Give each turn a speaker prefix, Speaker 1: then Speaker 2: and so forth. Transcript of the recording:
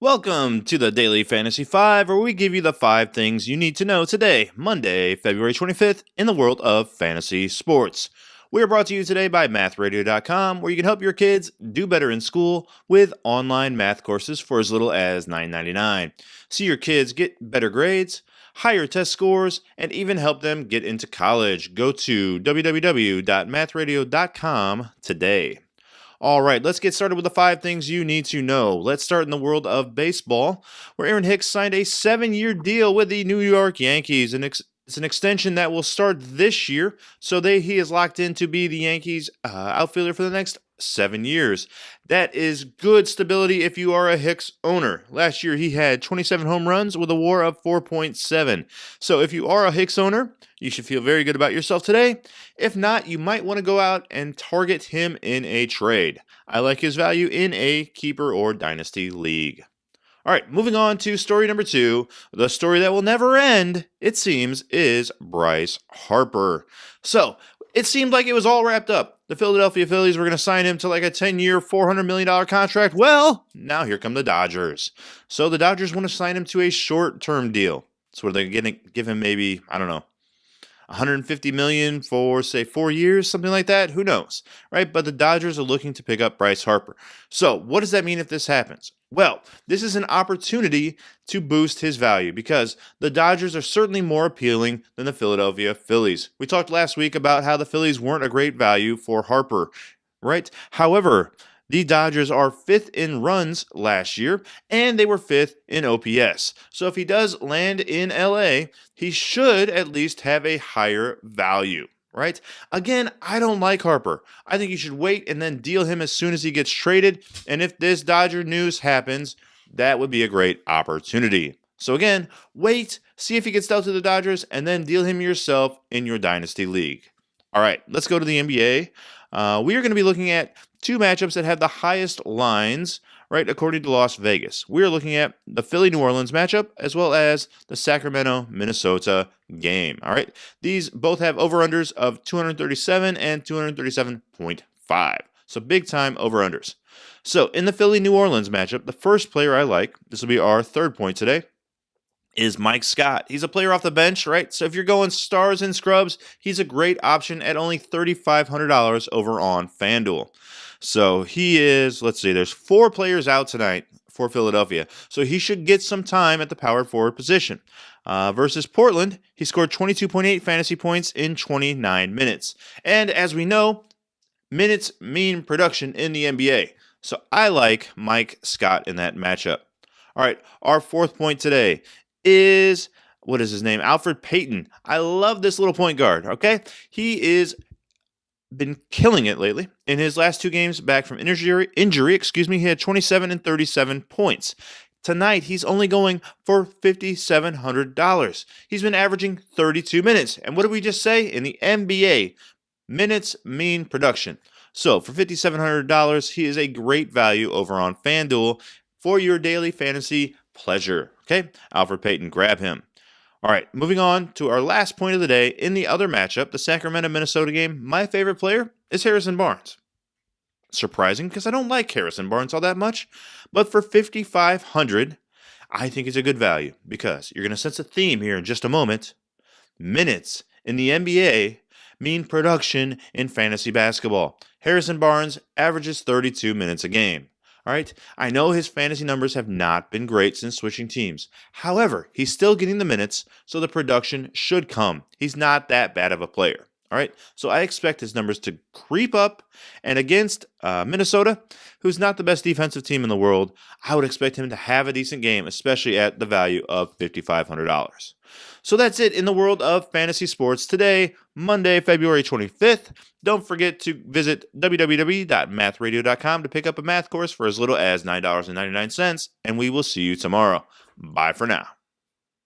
Speaker 1: Welcome to the Daily Fantasy 5, where we give you the 5 things you need to know today, Monday, February 25th, in the world of fantasy sports. We are brought to you today by MathRadio.com, where you can help your kids do better in school with online math courses for as little as $9.99. See your kids get better grades, higher test scores, and even help them get into college. Go to www.mathradio.com today. All right, let's get started with the 5 things you need to know. Let's start in the world of baseball, where Aaron Hicks signed a 7-year deal with the New York Yankees. And it's an extension that will start this year, so he is locked in to be the Yankees outfielder for the next 7 years. That is good stability if you are a Hicks owner. Last year, he had 27 home runs with a WAR of 4.7. So if you are a Hicks owner, you should feel very good about yourself today. If not, you might want to go out and target him in a trade. I like his value in a keeper or dynasty league. All right, moving on to story number 2. The story that will never end, it seems, is Bryce Harper. So, it seemed like it was all wrapped up. The Philadelphia Phillies were going to sign him to like a 10-year, $400 million contract. Well, now here come the Dodgers. So, the Dodgers want to sign him to a short-term deal. So, they're going to give him maybe, I don't know, $150 million for, say, 4 years, something like that. Who knows, right? But the Dodgers are looking to pick up Bryce Harper. So what does that mean if this happens? Well, this is an opportunity to boost his value because the Dodgers are certainly more appealing than the Philadelphia Phillies. We talked last week about how the Phillies weren't a great value for Harper, right? However, the Dodgers are 5th in runs last year, and they were 5th in OPS. So if he does land in LA, he should at least have a higher value, right? Again, I don't like Harper. I think you should wait and then deal him as soon as he gets traded. And if this Dodger news happens, that would be a great opportunity. So again, wait, see if he gets dealt to the Dodgers, and then deal him yourself in your dynasty league. All right, let's go to the NBA. We are going to be looking at 2 matchups that have the highest lines, right, according to Las Vegas. We are looking at the Philly-New Orleans matchup as well as the Sacramento-Minnesota game. All right, these both have over-unders of 237 and 237.5. So big-time over-unders. So in the Philly-New Orleans matchup, the first player I like, this will be our 3rd point today, is Mike Scott. He's a player off the bench, right? So if you're going stars and scrubs, he's a great option at only $3,500 over on FanDuel. So he is, let's see, there's 4 players out tonight for Philadelphia. So he should get some time at the power forward position. Versus Portland, he scored 22.8 fantasy points in 29 minutes. And as we know, minutes mean production in the NBA. So I like Mike Scott in that matchup. All right, our 4th point today is, what is his name? Alfred Payton. I love this little point guard, okay? He is been killing it lately. In his last 2 games back from injury, he had 27 and 37 points. Tonight, he's only going for $5,700. He's been averaging 32 minutes. And what did we just say? In the NBA, minutes mean production. So for $5,700, he is a great value over on FanDuel for your daily fantasy pleasure. Okay, Alfred Payton, grab him. All right, moving on to our last point of the day. In the other matchup, the Sacramento-Minnesota game, my favorite player is Harrison Barnes. Surprising, because I don't like Harrison Barnes all that much. But for $5,500, I think it's a good value because you're going to sense a theme here in just a moment. Minutes in the NBA mean production in fantasy basketball. Harrison Barnes averages 32 minutes a game. All right, I know his fantasy numbers have not been great since switching teams. However, he's still getting the minutes, so the production should come. He's not that bad of a player. All right, so I expect his numbers to creep up. And against Minnesota, who's not the best defensive team in the world, I would expect him to have a decent game, especially at the value of $5,500. So that's it in the world of fantasy sports today, Monday, February 25th. Don't forget to visit www.mathradio.com to pick up a math course for as little as $9.99, and we will see you tomorrow. Bye for now.